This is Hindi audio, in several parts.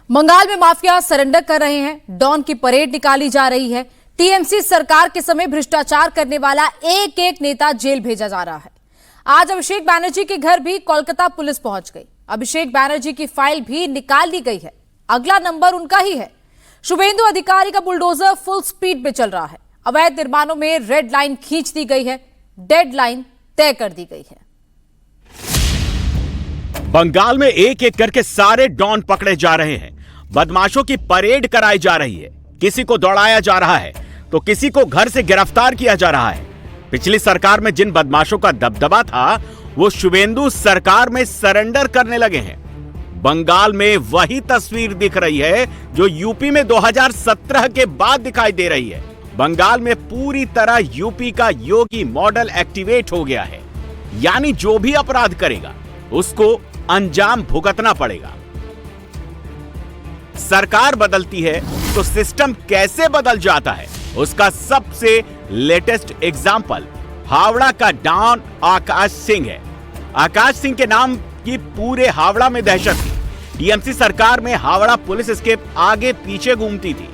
बंगाल में माफिया सरेंडर कर रहे हैं, डॉन की परेड निकाली जा रही है। टीएमसी सरकार के समय भ्रष्टाचार करने वाला एक एक नेता जेल भेजा जा रहा है। आज अभिषेक बैनर्जी के घर भी कोलकाता पुलिस पहुंच गई। अभिषेक बैनर्जी की फाइल भी निकाल ली गई है। अगला नंबर उनका ही है। शुभेंदु अधिकारी का बुलडोजर फुल स्पीड पे चल रहा है। अवैध निर्माणों में रेड लाइन खींच दी गई है, डेडलाइन तय कर दी गई है। बंगाल में एक एक करके सारे डॉन पकड़े जा रहे हैं। बदमाशों की परेड कराई जा रही है। किसी को दौड़ाया जा रहा है तो किसी को घर से गिरफ्तार किया जा रहा है। पिछली सरकार में जिन बदमाशों का दबदबा था वो शुभेंदु सरकार में सरेंडर करने लगे हैं। बंगाल में वही तस्वीर दिख रही है जो यूपी में 2017 के बाद दिखाई दे रही है। बंगाल में पूरी तरह यूपी का योगी मॉडल एक्टिवेट हो गया है, यानी जो भी अपराध करेगा उसको अंजाम भुगतना पड़ेगा। सरकार बदलती है तो सिस्टम कैसे बदल जाता है, उसका सबसे लेटेस्ट एग्जाम्पल हावड़ा का डॉन आकाश सिंह है। आकाश सिंह के नाम की पूरे हावड़ा में दहशत थी। टीएमसी सरकार में हावड़ा पुलिस इसके आगे पीछे घूमती थी।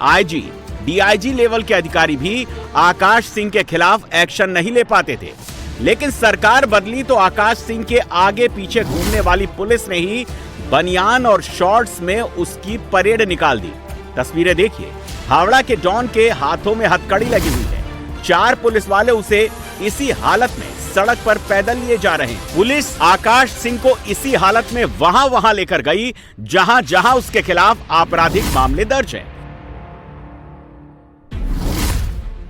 आईजी, डीआईजी लेवल के अधिकारी भी आकाश सिंह के खिलाफ एक्शन नहीं ले पाते थे। लेकिन सरकार बदली तो आकाश सिंह के आगे पीछे घूमने वाली पुलिस ने ही बनियान और शॉर्ट्स में उसकी परेड निकाल दी। तस्वीरें देखिए, हावड़ा के डॉन के हाथों में हथकड़ी लगी हुई है। 4 पुलिस वाले उसे इसी हालत में सड़क पर पैदल लिए जा रहे हैं। पुलिस आकाश सिंह को इसी हालत में वहां लेकर गई जहां जहां उसके खिलाफ आपराधिक मामले दर्ज हैं।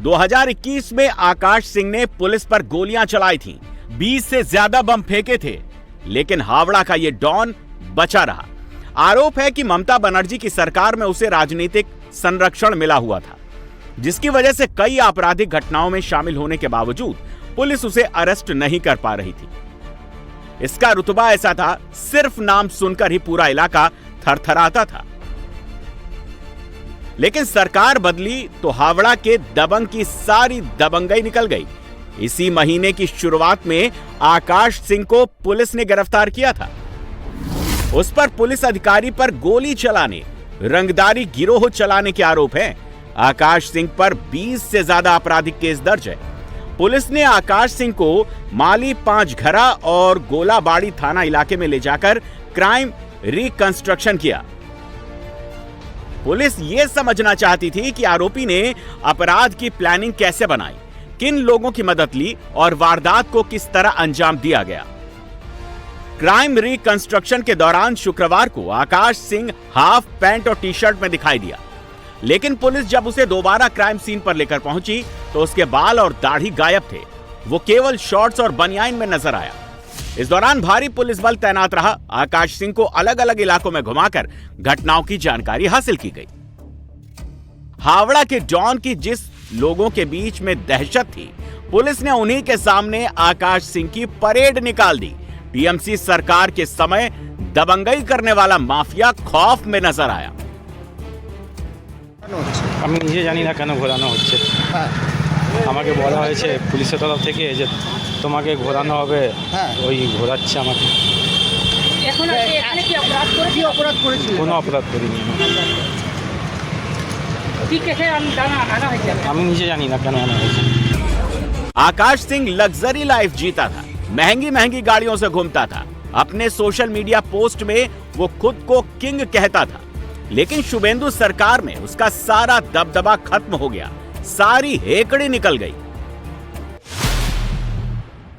2021 में आकाश सिंह ने पुलिस पर गोलियां चलाई थीं, 20 से ज्यादा बम फेंके थे, लेकिन हावड़ा का ये डॉन बचा रहा। आरोप है कि ममता बनर्जी की सरकार में उसे राजनीतिक संरक्षण मिला हुआ था, जिसकी वजह से कई आपराधिक घटनाओं में शामिल होने के बावजूद पुलिस उसे अरेस्ट नहीं कर पा रही थी। इसका रुतबा ऐसा था, सिर्फ नाम सुनकर ही पूरा इलाका थरथराता था। लेकिन सरकार बदली तो हावड़ा के दबंग की सारी दबंगई निकल गई। इसी महीने की शुरुआत में आकाश सिंह को पुलिस ने गिरफ्तार किया था। उस पर पुलिस अधिकारी पर गोली चलाने, रंगदारी गिरोह चलाने के आरोप हैं। आकाश सिंह पर 20 से ज्यादा आपराधिक केस दर्ज है। पुलिस ने आकाश सिंह को माली 5 घरा और गोलाबाड़ी थाना इलाके में ले जाकर क्राइम रिकंस्ट्रक्शन किया। पुलिस यह समझना चाहती थी कि आरोपी ने अपराध की प्लानिंग कैसे बनाई, किन लोगों की मदद ली और वारदात को किस तरह अंजाम दिया गया। क्राइम रिकंस्ट्रक्शन के दौरान शुक्रवार को आकाश सिंह हाफ पैंट और टी शर्ट में दिखाई दिया, लेकिन पुलिस जब उसे दोबारा क्राइम सीन पर लेकर पहुंची तो उसके बाल और दाढ़ी गायब थे। वो केवल शॉर्ट्स और बनियान में नजर आया। इस दौरान भारी पुलिस बल तैनात रहा। आकाश सिंह को अलग अलग इलाकों में घुमाकर घटनाओं की जानकारी हासिल की गई। हावड़ा के डॉन की जिस लोगों के बीच में दहशत थी, पुलिस ने उन्हीं के सामने आकाश सिंह की परेड निकाल दी। टीएमसी सरकार के समय दबंगई करने वाला माफिया खौफ में नजर आया। আমি নিজে জানি না কেন ঘোরানো হচ্ছে। আমাকে বলা হয়েছে পুলিশের তরফ থেকে যে তোমাকে ঘোরানো হবে, ওই ঘোরাচ্ছে আমাকে। এখন এখানে কি অপরাধ করেছি? কোনো অপরাধ করিনি। ঠিক আছে, আমি নিজে জানি না কেন আনা হয়েছে। आकाश सिंह लग्जरी लाइफ जीता था, महंगी महंगी गाड़ियों से घूमता था। अपने सोशल मीडिया पोस्ट में वो खुद को किंग कहता था। लेकिन शुभेंदु सरकार में उसका सारा दबदबा खत्म हो गया, सारी हेकड़ी निकल गई।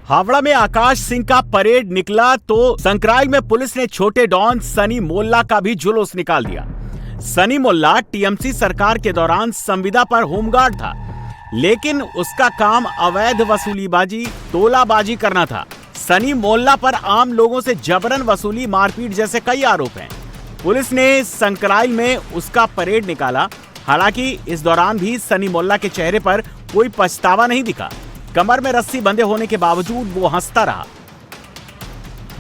हावड़ा में आकाश सिंह का परेड निकला तो संक्राइल में पुलिस ने छोटे डॉन सनी मोल्ला का भी जुलूस निकाल दिया। सनी मोल्ला टीएमसी सरकार के दौरान संविदा पर होमगार्ड था, लेकिन उसका काम अवैध वसूलीबाजी, तोलाबाजी करना था। सनी मोल्ला पर आम लोगों से जबरन वसूली, मारपीट जैसे कई आरोप हैं। पुलिस ने संक्राइल में उसका परेड निकाला। हालांकि इस दौरान भी सनी मोल्ला के चेहरे पर कोई पछतावा नहीं दिखा। कमर में रस्सी बंधे होने के बावजूद वो हंसता रहा।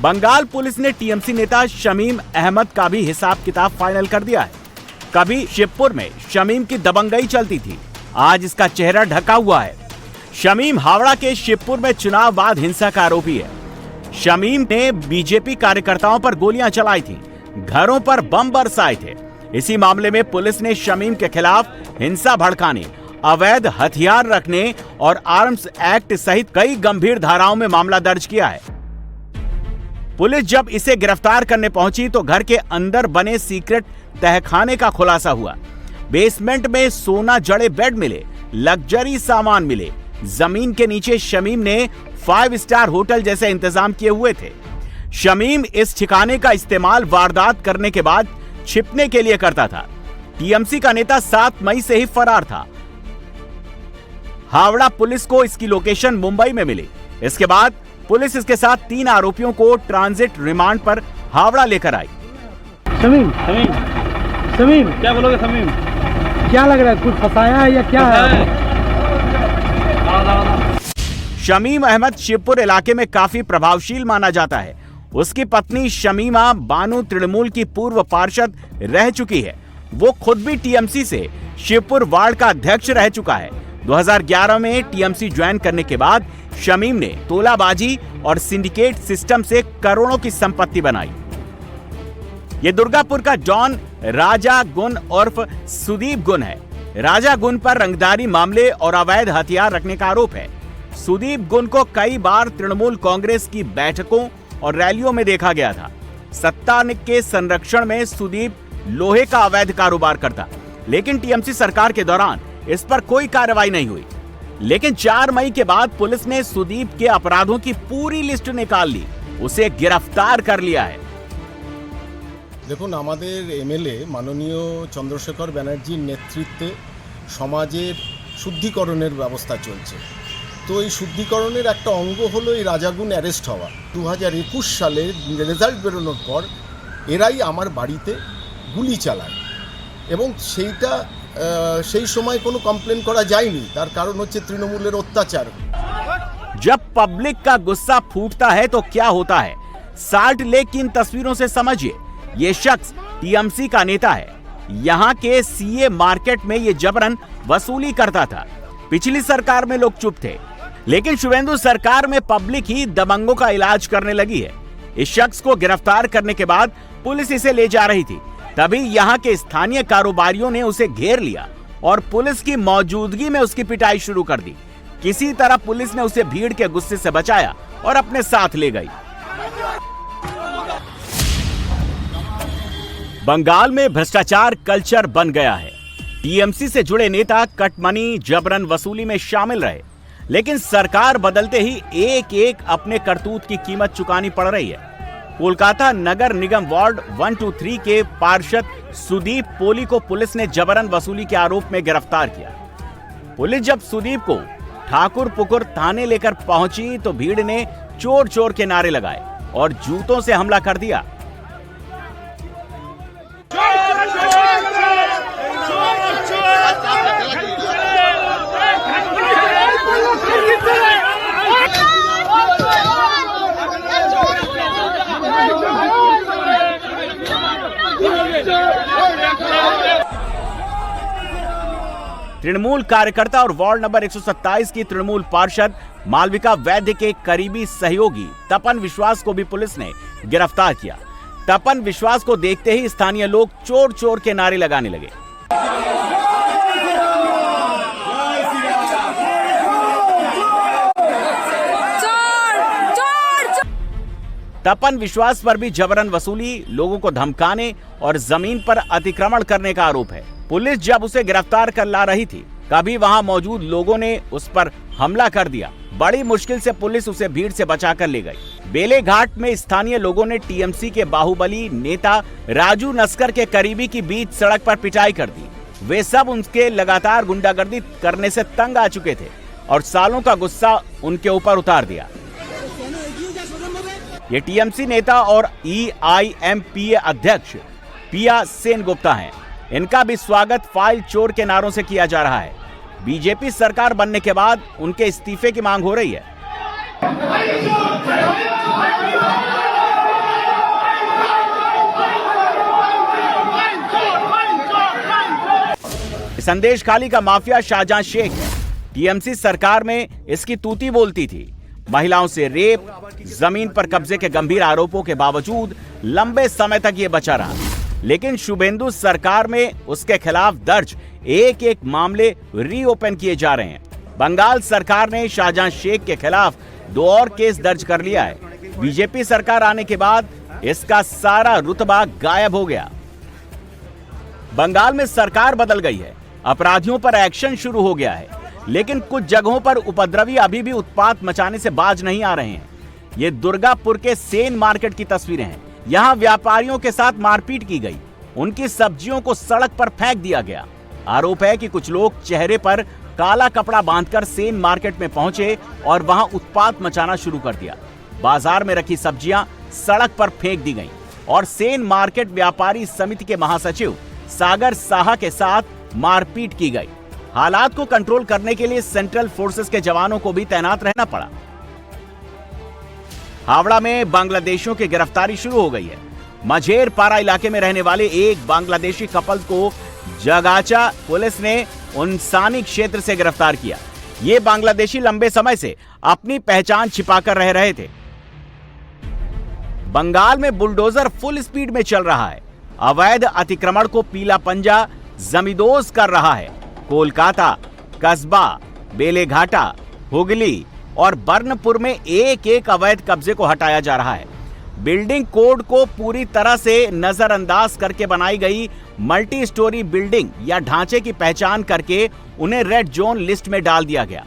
बंगाल पुलिस ने टीएमसी नेता शमीम अहमद का भी हिसाब किताब फाइनल कर दिया है। कभी शिवपुर में शमीम की दबंगई चलती थी, आज इसका चेहरा ढका हुआ है। शमीम हावड़ा के शिवपुर में चुनाव बाद हिंसा का आरोपी है। शमीम ने बीजेपी कार्यकर्ताओं पर गोलियां चलाई थी। घरों पर बम बरसाए थे। इसी मामले में पुलिस ने शमीम के खिलाफ हिंसा भड़काने, अवैध हथियार रखने और आर्म्स एक्ट सहित कई गंभीर धाराओं में मामला दर्ज किया है। पुलिस जब इसे गिरफ्तार करने पहुंची तो घर के अंदर बने सीक्रेट तहखाने का खुलासा हुआ। बेसमेंट में सोना जड़े बेड मिले, लग्जरी सामान मिले। जमीन के नीचे शमीम ने 5 स्टार होटल जैसे इंतजाम किए हुए थे। शमीम इस ठिकाने का इस्तेमाल वारदात करने के बाद छिपने के लिए करता था। टीएमसी का नेता 7 मई से ही फरार था। हावड़ा पुलिस को इसकी लोकेशन मुंबई में मिली। इसके बाद पुलिस इसके साथ 3 आरोपियों को ट्रांजिट रिमांड पर हावड़ा लेकर आई। शमीम क्या बोलोगे? शमीम क्या लग रहा है, कुछ फंसाया है या क्या है? शमीम अहमद शिवपुर इलाके में काफी प्रभावशील माना जाता है। उसकी पत्नी शमीमा बानू तृणमूल की पूर्व पार्षद रह चुकी है। वो खुद भी टीएमसी से शिवपुर वार्ड का अध्यक्ष रह चुका है। 2011 में टीएमसी ज्वाइन करने के बाद शमीम ने तोलाबाजी और सिंडिकेट सिस्टम से करोड़ों की संपत्ति बनाई। ये दुर्गापुर का डॉन राजा गुन उर्फ सुदीप गुन है। राजा गुन पर रंगदारी मामले और अवैध हथियार रखने का आरोप है। सुदीप गुन को कई बार तृणमूल कांग्रेस की बैठकों और रैलियों में देखा गया था। सत्ता के संरक्षण में सुदीप लोहे का अवैध कारोबार करता, लेकिन टीएमसी सरकार के दौरान इस पर कोई कार्रवाई नहीं हुई। लेकिन 4 मई के बाद पुलिस ने सुदीप के अपराधों की पूरी लिस्ट निकाल ली, उसे गिरफ्तार कर लिया है। দেখুন, আমাদের এমএলএ মাননীয় চন্দ্রশেখর ব্যানার্জির নেতৃত্বে সমাজের শুদ্ধিকরণের ব্যবস্থা চলছে। তো এই শুদ্ধিকরণের একটা অঙ্গ হলো এই রাজাগুন অ্যারেস্ট হওয়া। 2021 সালে রেজাল্ট বেরোনোর পর এরাই আমার বাড়িতে গুলি চালায় এবং সেই সময় কোনো কমপ্লেন করা যায়নি। তার কারণ হচ্ছে তৃণমূলের অত্যাচার। जब पब्लिक का गुस्सा फूटता है तो क्या होता है, साल्ट लेक की इन तस्वीरों से समझिए। ये शख्स टीएमसी का नेता है। यहाँ के सीए मार्केट में ये जबरन वसूली करता था। पिछली सरकार में लोग चुप थे, लेकिन शुभेंदु सरकार में पब्लिक ही दबंगों का इलाज करने लगी है। इस शख्स को गिरफ्तार करने के बाद पुलिस इसे ले जा रही थी, तभी यहाँ के स्थानीय कारोबारियों ने उसे घेर लिया और पुलिस की मौजूदगी में उसकी पिटाई शुरू कर दी। किसी तरह पुलिस ने उसे भीड़ के गुस्से से बचाया और अपने साथ ले गई। बंगाल में भ्रष्टाचार कल्चर बन गया है। टीएमसी से जुड़े नेता कट मनी जबरन वसूली में शामिल रहे, लेकिन सरकार बदलते ही एक एक अपने करतूत की कीमत चुकानी पड़ रही है। कोलकाता नगर निगम वार्ड 123 के पार्षद सुदीप पोली को पुलिस ने जबरन वसूली के आरोप में गिरफ्तार किया। पुलिस जब सुदीप को ठाकुर पुकुर थाने लेकर पहुंची तो भीड़ ने चोर चोर के नारे लगाए और जूतों से हमला कर दिया। तृणमूल कार्यकर्ता और वार्ड नंबर 127 की तृणमूल पार्षद मालविका वैद्य के करीबी सहयोगी तपन विश्वास को भी पुलिस ने गिरफ्तार किया। तपन विश्वास को देखते ही स्थानीय लोग चोर चोर के नारे लगाने लगे। तपन विश्वास पर भी जबरन वसूली, लोगों को धमकाने और जमीन पर अतिक्रमण करने का आरोप है। पुलिस जब उसे गिरफ्तार कर ला रही थी, तभी वहां मौजूद लोगों ने उस पर हमला कर दिया। बड़ी मुश्किल से पुलिस उसे भीड़ से बचाकर ले गई। बेले घाट में स्थानीय लोगों ने टीएमसी के बाहुबली नेता राजू नस्कर के करीबी की बीच सड़क पर पिटाई कर दी। वे सब उनके लगातार गुंडागर्दी करने से तंग आ चुके थे और सालों का गुस्सा उनके ऊपर उतार दिया। ये टीएमसी नेता और EIMPA अध्यक्ष पिया सेन गुप्ता हैं। इनका भी स्वागत फाइल चोर के नारों से किया जा रहा है। बीजेपी सरकार बनने के बाद उनके इस्तीफे की मांग हो रही है। संदेश खाली का माफिया शाहजहां शेख है। टीएमसी सरकार में इसकी तूती बोलती थी। महिलाओं से रेप, जमीन पर कब्जे के गंभीर आरोपों के बावजूद लंबे समय तक ये बचा रहा, लेकिन शुभेंदु सरकार में उसके खिलाफ दर्ज एक एक मामले रीओपन किए जा रहे हैं। बंगाल सरकार ने शाहजहां शेख के खिलाफ 2 और केस दर्ज कर लिया है। बीजेपी सरकार आने के बाद इसका सारा रुतबा गायब हो गया। बंगाल में सरकार बदल गई है, अपराधियों पर एक्शन शुरू हो गया है, लेकिन कुछ जगहों पर उपद्रवी अभी भी उत्पात मचाने से बाज नहीं आ रहे हैं। ये दुर्गापुर के सेन मार्केट की तस्वीरें हैं। यहाँ व्यापारियों के साथ मारपीट की गई, उनकी सब्जियों को सड़क पर फेंक दिया गया। आरोप है कि कुछ लोग चेहरे पर काला कपड़ा बांधकर सेन मार्केट में पहुंचे और वहां उत्पात मचाना शुरू कर दिया। बाजार में रखी सब्जियां सड़क पर फेंक दी गईं और सेन मार्केट व्यापारी समिति के महासचिव सागर साहा के साथ मारपीट की गई। हालात को कंट्रोल करने के लिए सेंट्रल फोर्सेस के जवानों को भी तैनात रहना पड़ा। हावड़ा में बांग्लादेशियों की गिरफ्तारी शुरू हो गई है। मझेर पारा इलाके में रहने वाले एक बांग्लादेशी कपल को जगाचा पुलिस ने उनसानी क्षेत्र से गिरफ्तार किया। ये बांग्लादेशी लंबे समय से अपनी पहचान छिपाकर रह रहे थे। बंगाल में बुलडोजर फुल स्पीड में चल रहा है। अवैध अतिक्रमण को पीला पंजा जमींदोज कर रहा है। कोलकाता, कस्बा, बेलेघाटा, हुगली और बर्नपुर में एक एक अवैध कब्जे को हटाया जा रहा है। बिल्डिंग कोड को पूरी तरह से नजरअंदाज करके बनाई गई मल्टी स्टोरी बिल्डिंग या ढांचे की पहचान करके उन्हें रेड जोन लिस्ट में डाल दिया गया।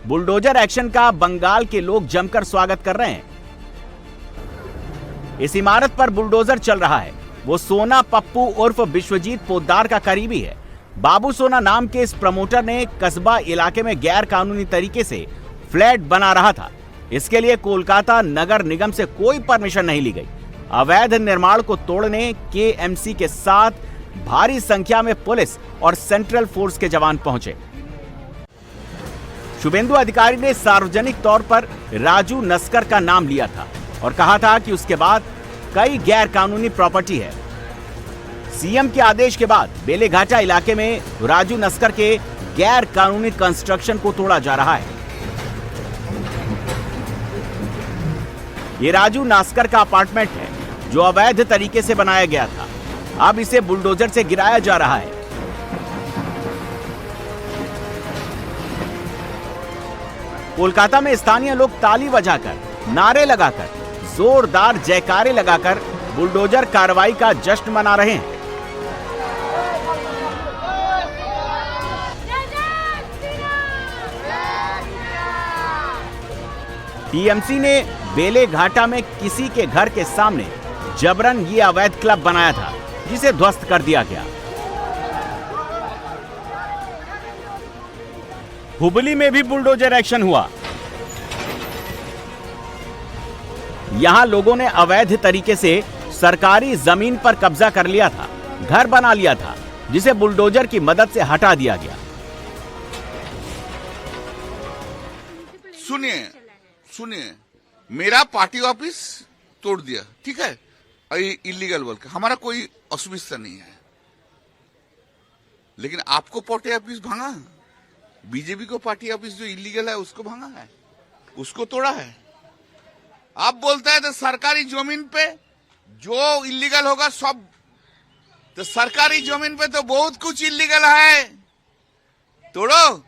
बुलडोजर एक्शन का बंगाल के लोग जमकर स्वागत कर रहे हैं। इस इमारत पर बुलडोजर चल रहा है वो सोना पप्पू उर्फ विश्वजीत पोद्दार का करीबी है। बाबू सोना नाम के इस प्रमोटर ने कस्बा इलाके में गैर कानूनी तरीके से फ्लैट बना रहा था। इसके लिए कोलकाता नगर निगम से कोई परमिशन नहीं ली गई। अवैध निर्माण को तोड़ने केएमसी के साथ भारी संख्या में पुलिस और सेंट्रल फोर्स के जवान पहुंचे। शुभेंदु अधिकारी ने सार्वजनिक तौर पर राजू नस्कर का नाम लिया था और कहा था कि उसके बाद कई गैर कानूनी प्रॉपर्टी है। सीएम के आदेश के बाद बेलेघाटा इलाके में राजू नस्कर के गैर कानूनी कंस्ट्रक्शन को तोड़ा जा रहा है। ये राजू नास्कर का अपार्टमेंट है जो अवैध तरीके से बनाया गया था। अब इसे बुलडोजर से गिराया जा रहा है। कोलकाता में स्थानीय लोग ताली बजाकर, नारे लगाकर, जोरदार जयकारे लगाकर बुलडोजर कार्रवाई का जश्न मना रहे हैं। टीएमसी ने बेलेघाटा में किसी के घर के सामने जबरन ये अवैध क्लब बनाया था जिसे ध्वस्त कर दिया गया। हुबली में भी बुलडोजर एक्शन हुआ। यहां लोगों ने अवैध तरीके से सरकारी जमीन पर कब्जा कर लिया था, घर बना लिया था, जिसे बुलडोजर की मदद से हटा दिया गया। सुनिए, मेरा पार्टी ऑफिस तोड़ दिया, ठीक है, इलीगल बोल के, हमारा कोई असुविधा नहीं है। लेकिन आपको पार्टी ऑफिस भांगा, बीजेपी को पार्टी ऑफिस जो इलीगल है उसको भांगा है, उसको तोड़ा है। आप बोलते हैं तो सरकारी जमीन पे जो इलीगल होगा सब, तो सरकारी जमीन पे तो बहुत कुछ इलीगल है, तोड़ो,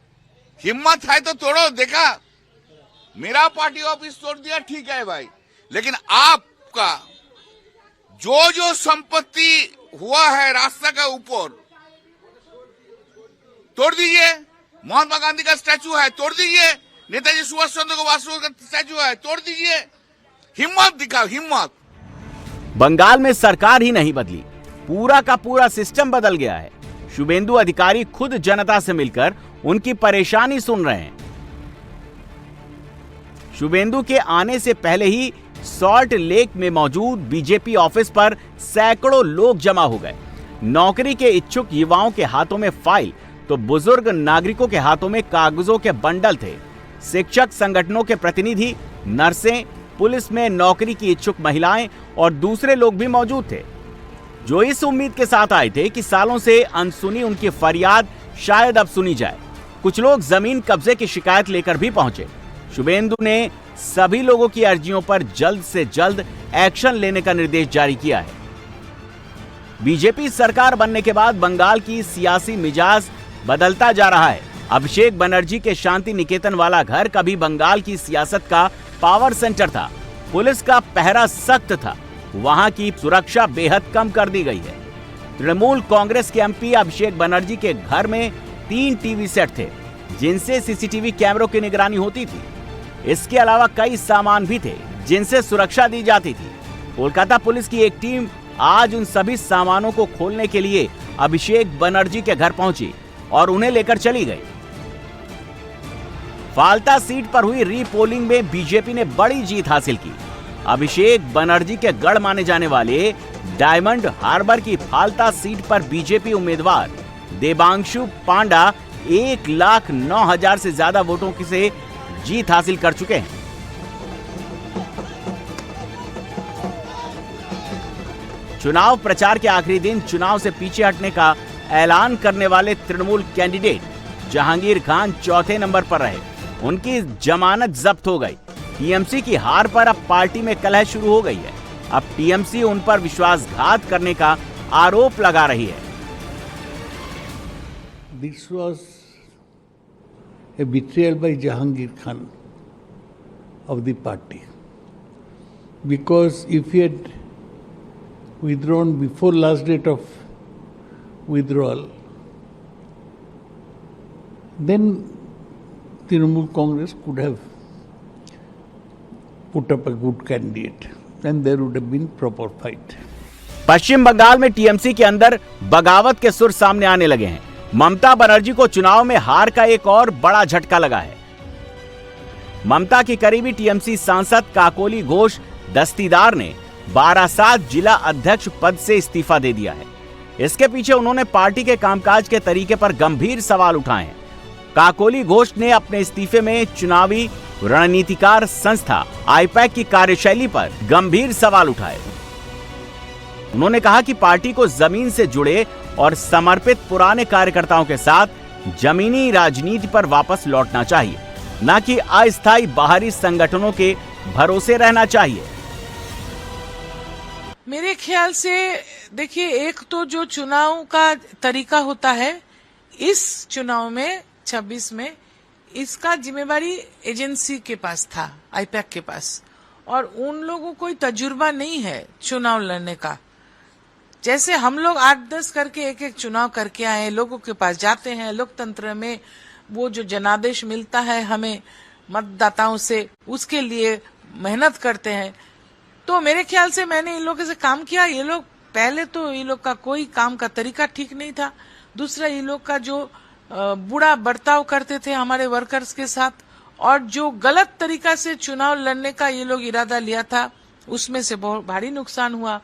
हिम्मत है तो तोड़ो। देखा, मेरा पार्टी ऑफिस तोड़ दिया, ठीक है भाई, लेकिन आपका जो जो संपत्ति हुआ है रास्ता का ऊपर तोड़ दीजिए। महात्मा गांधी का स्टैचू है, तोड़ दीजिए। नेताजी सुभाष चंद्र बोस का स्टैचू है, तोड़ दीजिए। हिम्मत दिखाओ, हिम्मत। बंगाल में सरकार ही नहीं बदली, पूरा का पूरा सिस्टम बदल गया है। शुभेंदु अधिकारी खुद जनता से मिलकर उनकी परेशानी सुन रहे हैं। शुभेंदु के आने से पहले ही सॉल्ट लेक में मौजूद बीजेपी ऑफिस पर सैकड़ों लोग जमा हो गए। नौकरी के इच्छुक युवाओं के हाथों में फाइल तो बुजुर्ग नागरिकों के हाथों में कागजों के बंडल थे। शिक्षक संगठनों के प्रतिनिधि, नर्सें, पुलिस में नौकरी की इच्छुक महिलाएं और दूसरे लोग भी मौजूद थे, जो इस उम्मीद के साथ आए थे कि सालों से अनसुनी उनकी फरियाद शायद अब सुनी जाए। कुछ लोग जमीन कब्जे की शिकायत लेकर भी पहुंचे। शुभेंदु ने सभी लोगों की अर्जियों पर जल्द से जल्द एक्शन लेने का निर्देश जारी किया है। बीजेपी सरकार बनने के बाद बंगाल की सियासी मिजाज बदलता जा रहा है। अभिषेक बनर्जी के शांति निकेतन वाला घर कभी बंगाल की सियासत का पावर सेंटर था। पुलिस का पहरा सख्त था, वहां की सुरक्षा बेहद कम कर दी गई है। तृणमूल कांग्रेस के एमपी अभिषेक बनर्जी के घर में 3 टीवी सेट थे, जिनसे सीसीटीवी कैमरों की निगरानी होती थी। इसके अलावा कई सामान भी थे, जिनसे सुरक्षा दी जाती थी। कोलकाता पुलिस की एक टीम आज उन सभी सामानों को खोलने के लिए अभिषेक बनर्जी के घर पहुंची और उन्हें लेकर चली गई। फाल्ता सीट पर हुई रीपोलिंग में बीजेपी ने बड़ी जीत हासिल की। अभिषेक बनर्जी के गढ़ माने जाने वाले डायमंड हार्बर की फाल्ता सीट पर बीजेपी उम्मीदवार देबांशु पांडा 1,09,000 से ज्यादा वोटों से जीत हासिल कर चुके हैं। चुनाव प्रचार के आखिरी दिन चुनाव से पीछे हटने का ऐलान करने वाले तृणमूल कैंडिडेट जहांगीर खान चौथे नंबर पर रहे। उनकी जमानत जब्त हो गई। टीएमसी की हार पर अब पार्टी में कलह शुरू हो गई है। अब टीएमसी उन पर विश्वासघात करने का आरोप लगा रही है। This was a betrayal by Jahangir Khan of the party, because if he had withdrawn before last date of withdrawal, then Trinamool Congress could have put up a good candidate and there would have been proper fight. पश्चिम बंगाल में टीएमसी के अंदर बगावत के सुर सामने आने लगे हैं। ममता बनर्जी को चुनाव में हार का एक और बड़ा झटका लगा है। ममता की करीबी टीएमसी सांसद काकोली घोष दस्तीदार ने बारासात जिला अध्यक्ष पद से इस्तीफा दे दिया है। इसके पीछे उन्होंने पार्टी के कामकाज के तरीके पर गंभीर सवाल उठाए हैं। काकोली घोष ने अपने इस्तीफे में चुनावी रणनीतिकार संस्था आईपैक की कार्यशैली पर गंभीर सवाल उठाए। उन्होंने कहा कि पार्टी को जमीन से जुड़े और समर्पित पुराने कार्यकर्ताओं के साथ जमीनी राजनीति पर वापस लौटना चाहिए, न कि अस्थायी बाहरी संगठनों के भरोसे रहना चाहिए। मेरे ख्याल से देखिए, एक तो जो चुनाव का तरीका होता है, इस चुनाव में 26 में इसका जिम्मेवारी एजेंसी के पास था, आईपैक के पास, और उन लोगों को कोई तजुर्बा नहीं है चुनाव लड़ने का। जैसे हम लोग 8-10 करके एक चुनाव करके आए, लोगों के पास जाते हैं, लोकतंत्र में वो जो जनादेश मिलता है हमें मतदाताओं से, उसके लिए मेहनत करते हैं। तो मेरे ख्याल से मैंने इन लोगों से काम किया। ये लोग पहले तो इन लोग का कोई काम का तरीका ठीक नहीं था। दूसरा, ये लोग का जो बुरा बर्ताव करते थे हमारे वर्कर्स के साथ, और जो गलत तरीका से चुनाव लड़ने का ये लोग इरादा लिया था, उसमें से बहुत भारी नुकसान हुआ।